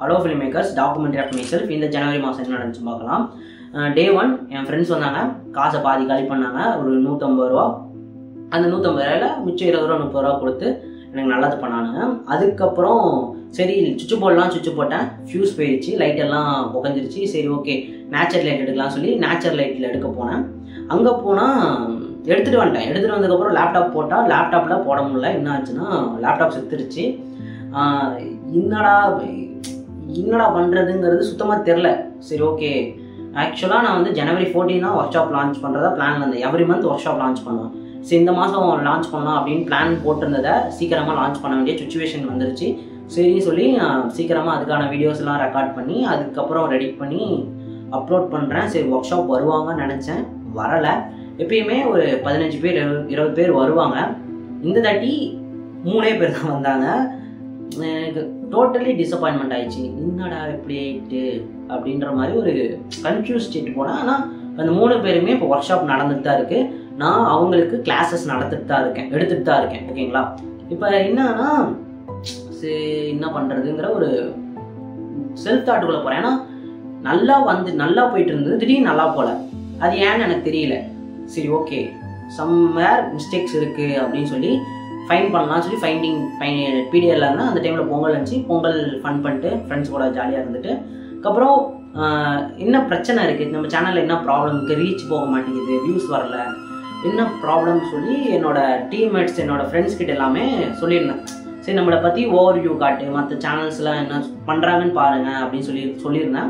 Hello filmmakers, documentary of myself இந்த ஜனவரி மாதம் என்ன நடந்துச்சு பார்க்கலாம். டே 1 என் ஃப்ரெண்ட்ஸ் வந்தாங்க, காசை பாதி காலி பண்ணாங்க, ஒரு 150 ரூபா. அந்த 150 ரூபாயில் மிச்சம் 20 ரூபா 30 ரூபா கொடுத்து எனக்கு நல்லது பண்ணானுங்க. அதுக்கப்புறம் சரி சுவிட்சு போடலாம், சுவிட்சு போட்டேன், ஃபியூஸ் போயிடுச்சு, லைட் எல்லாம் புகஞ்சிருச்சு. சரி ஓகே நேச்சுரல் லைட் எடுக்கலாம் சொல்லி நேச்சுரல் லைட்டில் எடுக்க போனேன். அங்கே போனால் எடுத்துகிட்டு வந்துட்டேன். எடுத்துகிட்டு வந்ததுக்கப்புறம் லேப்டாப் போட்டால் லேப்டாப்பில் போட முடியல. என்ன ஆச்சுன்னா லேப்டாப் செத்துருச்சு. என்னடா பண்ணுறதுங்கிறது சுத்தமாக தெரில. சரி ஓகே, ஆக்சுவலாக நான் வந்து ஜனவரி 14 தான் ஒர்க் ஷாப் லான்ச் பண்ணுறதா பிளான் இருந்தேன். Every month work shop launch பண்ணுவேன். சரி இந்த மாதம் லான்ச் பண்ணலாம் அப்படின்னு பிளான் போட்டிருந்ததை சீக்கிரமாக லான்ச் பண்ண வேண்டிய சுச்சுவேஷன் வந்துருச்சு. சரின்னு சொல்லி சீக்கிரமாக அதுக்கான வீடியோஸ்லாம் ரெக்கார்ட் பண்ணி அதுக்கப்புறம் ரெடி பண்ணி அப்லோட் பண்ணுறேன். சரி ஒர்க் ஷாப் வருவாங்கன்னு நினச்சேன், வரலை. எப்பயுமே ஒரு 15 பேர் 20 பேர் வருவாங்க. இந்த தாட்டி 3 பேர் தான் வந்தாங்க. எனக்கு டோட்டலி டிசப்பாயின்மெண்ட் ஆயிடுச்சு. என்னடா இப்படி ஆயிட்டு அப்படின்ற மாதிரி ஒரு கன்ஃபியூஸ் ஸ்டேட் போனேன். ஆனால் அந்த 3 பேருமே இப்போ ஒர்க் ஷாப் நடந்துட்டு தான் இருக்குது. நான் அவங்களுக்கு கிளாஸஸ் எடுத்துகிட்டு தான் இருக்கேன். ஓகேங்களா? இப்போ என்னன்னா சரி என்ன பண்ணுறதுங்கிற ஒரு செல்ஃப் தாட்டுக்குள்ளே போகிறேன். ஏன்னா நல்லா போயிட்டு இருந்தது, திடீர்னு நல்லா போகல. அது ஏன்னு எனக்கு தெரியல. சரி ஓகே, சம்வேர் மிஸ்டேக்ஸ் இருக்குது அப்படின்னு சொல்லி ஃபைன் பண்ணலாம் சொல்லி பிடிஎல்ல இருந்தால் அந்த டைமில் பொங்கல் இருந்துச்சு. பொங்கல் ஃபன் பண்ணிட்டு ஃப்ரெண்ட்ஸ் கூட ஜாலியாக இருந்துட்டு அதுக்கப்புறம் என்ன பிரச்சனை இருக்குது, நம்ம சேனலில் என்ன ப்ராப்ளம் இருக்குது, ரீச் போக மாட்டேங்குது, வியூஸ் வரல, என்ன ப்ராப்ளம் சொல்லி என்னோடய டீம்மேட்ஸ் என்னோடய ஃப்ரெண்ட்ஸ் கிட்ட எல்லாமே சொல்லியிருந்தேன். சரி நம்மளை பற்றி ஓவர் வியூ காட்டு, மற்ற சேனல்ஸ்லாம் என்ன பண்ணுறாங்கன்னு பாருங்கள் அப்படின்னு சொல்லியிருந்தேன்.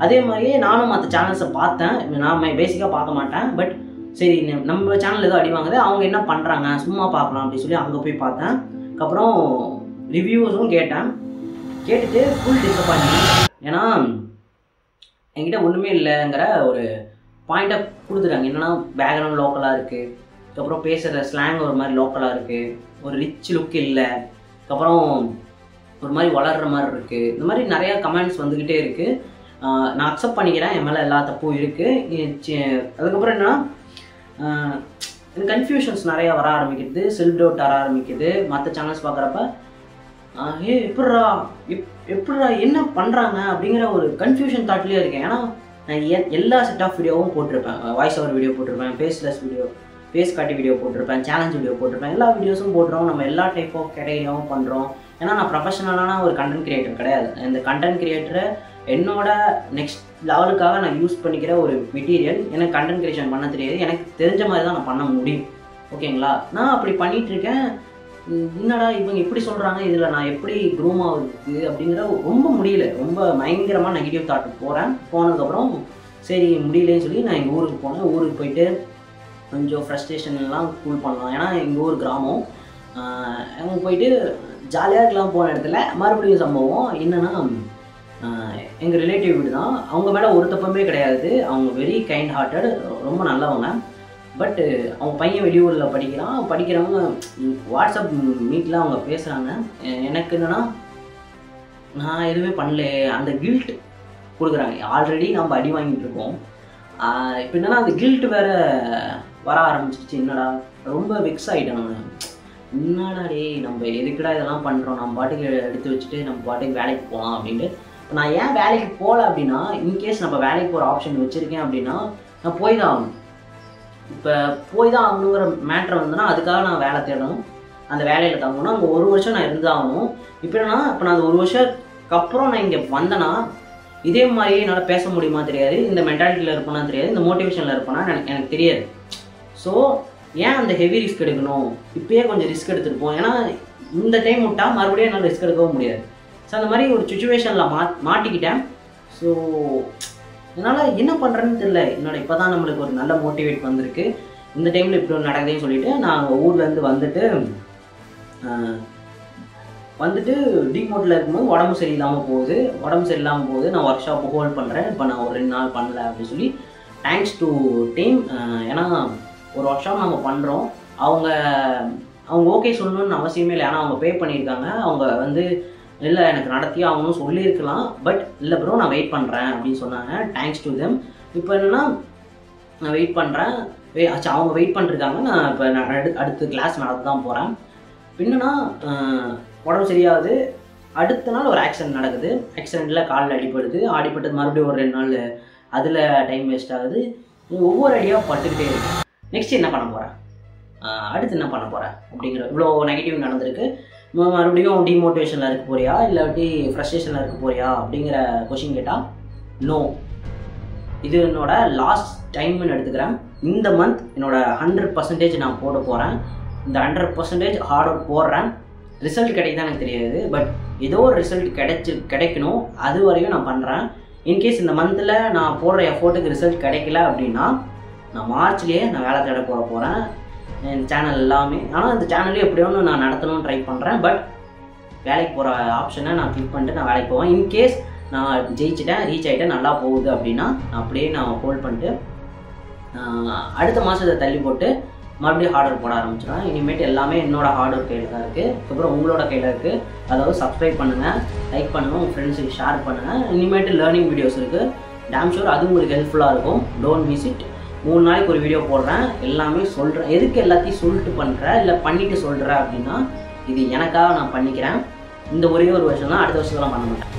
அதே மாதிரியே நானும் மற்ற சேனல்ஸை பார்த்தேன். நான் பேசிக்காக பார்க்க மாட்டேன், பட் சரி நம்ம சேனல் ஏதோ அடி வாங்குது, அவங்க என்ன பண்ணுறாங்க சும்மா பார்க்கலாம் அப்படின்னு சொல்லி அங்கே போய் பார்த்தேன். அதுக்கப்புறம் ரிவ்யூஸும் கேட்டுட்டு ஃபுல் டிசப்பாயின்மெண்ட். ஏன்னா என்கிட்ட ஒன்றுமே இல்லைங்கிற ஒரு பாயிண்ட்டை கொடுத்துட்டாங்க. என்னென்னா பேக்ரவுண்ட் லோக்கலாக இருக்குது, அதுக்கப்புறம் பேசுகிற ஸ்லாங் ஒரு மாதிரி லோக்கலாக இருக்குது, ஒரு ரிச் லுக் இல்லை, அதுக்கப்புறம் ஒரு மாதிரி வளர்கிற மாதிரி இருக்குது. இந்த மாதிரி நிறையா கமெண்ட்ஸ் வந்துக்கிட்டே இருக்குது. நான் அக்செப்ட் பண்ணிக்கிறேன், என் மேலே எல்லா தப்பும் இருக்குது. அதுக்கப்புறம் என்னென்னா எனக்கு கன்ஃபியூஷன்ஸ் நிறையா வர ஆரம்பிக்குது, செல்ஃப் டவுட் வர ஆரம்பிக்குது. மற்ற சேனல்ஸ் பார்க்குறப்ப எப்படா என்ன பண்ணுறாங்க அப்படிங்கிற ஒரு கன்ஃபியூஷன் தாட்லேயே இருக்கேன். ஏன்னா நான் எல்லா செட் ஆஃப் வீடியோவும் போட்டிருப்பேன். வாய்ஸ் ஓவர் வீடியோ போட்டிருப்பேன், ஃபேஸ்லெஸ் வீடியோ, ஃபேஸ் காட்டி வீடியோ போட்டிருப்பேன், சேலஞ்ச் வீடியோ போட்டிருப்பேன். எல்லா வீடியோஸும் போடுறோம், நம்ம எல்லா டைப் ஆஃப் கேட்டகரியாகவும் பண்ணுறோம். ஏன்னா நான் ப்ரொஃபஷனலான ஒரு கண்டென்ட் கிரியேட்டர் கிடையாது. இந்த கண்டென்ட் கிரியேட்டரை என்னோட நெக்ஸ்ட் லெவலுக்காக நான் யூஸ் பண்ணிக்கிற ஒரு மெட்டீரியல். எனக்கு கண்டென்ட் கிரியேஷன் பண்ண தெரியாது, எனக்கு தெரிஞ்ச மாதிரி தான் நான் பண்ண முடியும். ஓகேங்களா? நான் அப்படி பண்ணிகிட்ருக்கேன். என்னடா இவங்க எப்படி சொல்கிறாங்க, இதில் நான் எப்படி க்ரூம் ஆகுது அப்படிங்கிற ரொம்ப முடியல. ரொம்ப பயங்கரமாக நெகட்டிவ் தாட்டுக்கு போனதுக்கப்புறம் சரி முடியலன்னு சொல்லி நான் எங்கள் ஊருக்கு போனேன். ஊருக்கு போயிட்டு கொஞ்சம் ஃப்ரஸ்ட்ரேஷன்லாம் கூல் பண்ணலாம். ஏன்னா எங்கள் ஊர் கிராமம். அங்கே போயிட்டு ஜாலியாக இருக்கலாம். போன இடத்துல மறுபடியும் சம்பவம் என்னென்னா எங்கள் ரிலேட்டிவ் வீடு தான். அவங்க மேலே ஒரு தப்புமே கிடையாது. அவங்க வெரி கைண்ட் ஹார்ட்டட், ரொம்ப நல்லவங்க. பட் அவங்க பையன் வெளியூரில் படிக்கிறவங்க வாட்ஸ்அப் மீட்டில் அவங்க பேசுகிறாங்க. எனக்கு என்னென்னா நான் எதுவுமே பண்ணல, அந்த கில்ட் கொடுக்குறாங்க. ஆல்ரெடி நம்ம அடி வாங்கிட்டு இருக்கோம். இப்போ என்னென்னா அந்த கில்ட் வேறு வர ஆரம்பிச்சிருச்சு. என்னடா ரொம்ப வெக்ஸ் ஆகிட்டேன் நான். என்னடா டே நம்ம எதுக்குடா இதெல்லாம் பண்ணுறோம், நம்ம பாட்டுக்கு எடுத்து வச்சுட்டு நம்ம பாட்டுக்கு வேலைக்கு போகலாம் அப்படின்ட்டு. இப்போ நான் ஏன் வேலைக்கு போகல அப்படின்னா, இன்கேஸ் நம்ம வேலைக்கு போகிற ஆப்ஷன் வச்சுருக்கேன் அப்படின்னா நான் போய் தான் ஆகணும். இப்போ போய் தான் ஆகணுங்கிற மேட்ரு வந்துன்னா அதுக்காக நான் வேலை தேடணும், அந்த வேலையில் தங்கணும். அங்கே 1 வருஷம் நான் இருந்தாகணும். இப்போ என்னன்னா இப்போ நான் அந்த 1 வருஷத்துக்கு அப்புறம் நான் இங்கே வந்தேன்னா இதே மாதிரியே என்னால் பேச முடியுமா தெரியாது, இந்த மென்டாலிட்டியில் இருப்பேனா தெரியாது, இந்த மோட்டிவேஷனில் இருப்பேனா எனக்கு தெரியாது. ஸோ ஏன் அந்த ஹெவி ரிஸ்க் எடுக்கணும், இப்போயே கொஞ்சம் ரிஸ்க் எடுத்துருப்போம். ஏன்னா இந்த டைம் விட்டால் மறுபடியும் என்னால் ரிஸ்க் எடுக்கவும் முடியாது. ஸோ அந்த மாதிரி ஒரு சுச்சுவேஷனில் மாட்டிக்கிட்டேன். ஸோ என்னால் என்ன பண்ணுறேன்னு தெரியல. என்னோட இப்போ தான் நம்மளுக்கு ஒரு நல்ல மோட்டிவேட் வந்திருக்கு, இந்த டைமில் இப்படி ஒன்று நடக்குதுன்னு சொல்லிவிட்டு நான் ஊர்லேருந்து வந்துட்டு டிமோட்டில் இருக்கும்போது உடம்பு சரியில்லாமல் போகுது. நான் ஒர்க் ஷாப்பை ஹோல்ட் பண்ணுறேன். இப்போ நான் ஒரு 2 நாள் பண்ணல அப்படின்னு சொல்லி தேங்க்ஸ் டு டீம். ஏன்னா ஒரு ஒர்க் ஷாப் நம்ம பண்ணுறோம், அவங்க ஓகே சொல்லணும்னு அவசியமே இல்லை. ஏன்னா அவங்க பே பண்ணியிருக்காங்க. அவங்க வந்து இல்லை எனக்கு நடத்தியே ஆகணும்னு சொல்லியிருக்கலாம், பட் இல்லை ப்ரோ நான் வெயிட் பண்ணுறேன் அப்படின்னு சொன்னாங்க. Thanks to them. இப்போ என்னென்னா நான் வெயிட் பண்ணுறேன். அவங்க வெயிட் பண்ணிருக்காங்க. நான் இப்போ அடுத்த கிளாஸ் நடத்த தான் போகிறேன். என்னன்னா உடம்பு சரியாகுது, அடுத்த நாள் ஒரு ஆக்சிடென்ட் நடக்குது. ஆக்சிடெண்ட்டில் காலில் அடிபடுது. அடிபட்டது மறுபடியும் ஒரு 2 நாள் அதில் டைம் வேஸ்ட் ஆகுது. ஒவ்வொரு ஐடியாவும் பட்டுக்கிட்டே இருக்கு. நெக்ஸ்ட் என்ன பண்ண போகிறேன், அடுத்து என்ன பண்ண போகிறேன் அப்படிங்கிற இவ்வளோ நெகட்டிவ் நடந்திருக்கு. மறுபடியும் டிமோட்டிவேஷனில் இருக்க போறியா இல்லாட்டி ஃப்ரஸ்ட்ரேஷனில் இருக்க போறியா அப்படிங்கிற கொஷின் கேட்டால் நோ, இது என்னோட லாஸ்ட் டைம்னு எடுத்துக்கிறேன். இந்த மந்த் என்னோட 100% நான் போட போகிறேன். இந்த 100% ஹார்ட் ஒர்க் போடுறேன். ரிசல்ட் கிடைக்குதான் எனக்கு தெரியாது, பட் ஏதோ ஒரு ரிசல்ட் கிடைக்கணும், அது வரையும் நான் பண்ணுறேன். இன்கேஸ் இந்த மந்தில் நான் போடுற எஃபோர்ட்டுக்கு ரிசல்ட் கிடைக்கல அப்படின்னா நான் மார்ச்லேயே நான் வேலை தேட போகிறேன். என் சேனல் எல்லாமே, ஆனால் இந்த சேனல்லையும் எப்படியோன்னு நான் நடத்தணும்னு ட்ரை பண்ணுறேன். பட் வேலைக்கு போகிற ஆப்ஷனை நான் கிளிக் பண்ணிட்டு நான் வேலைக்கு போவேன். இன்கேஸ் நான் ஜெயிச்சிட்டேன், ரீச் ஆகிட்டேன், நல்லா போகுது அப்படின்னா நான் அப்படியே நான் ஹோல்ட் பண்ணிட்டு அடுத்த மாதத்தை தள்ளி போட்டு மறுபடியும் ஹார்ட் ஒர்க் போட ஆரம்பிச்சிடுவேன். இனிமேட்டு எல்லாமே என்னோட ஹார்ட் ஒர்க் கையில் தான் இருக்குது. அதுக்கப்புறம் உங்களோட கையில் இருக்குது. அதாவது சப்ஸ்கிரைப் பண்ணுங்கள், லைக் பண்ணுங்கள், உங்கள் ஃப்ரெண்ட்ஸுக்கு ஷேர் பண்ணுங்கள். இனிமேட்டு லேர்னிங் வீடியோஸ் இருக்குது. டேம் ஷூர் அது உங்களுக்கு ஹெல்ப்ஃபுல்லாக இருக்கும். Don't miss it. 3 நாளைக்கு ஒரு வீடியோ போடுறேன், எல்லாமே சொல்கிறேன். எதுக்கு எல்லாத்தையும் சொல்லிட்டு பண்ணுறேன் இல்லை பண்ணிவிட்டு சொல்கிறேன் அப்படின்னா இது எனக்காக நான் பண்ணிக்கிறேன். இந்த ஒரே ஒரு வருஷம் தான், அடுத்த வருஷத்தெல்லாம் பண்ண மாட்டேன்.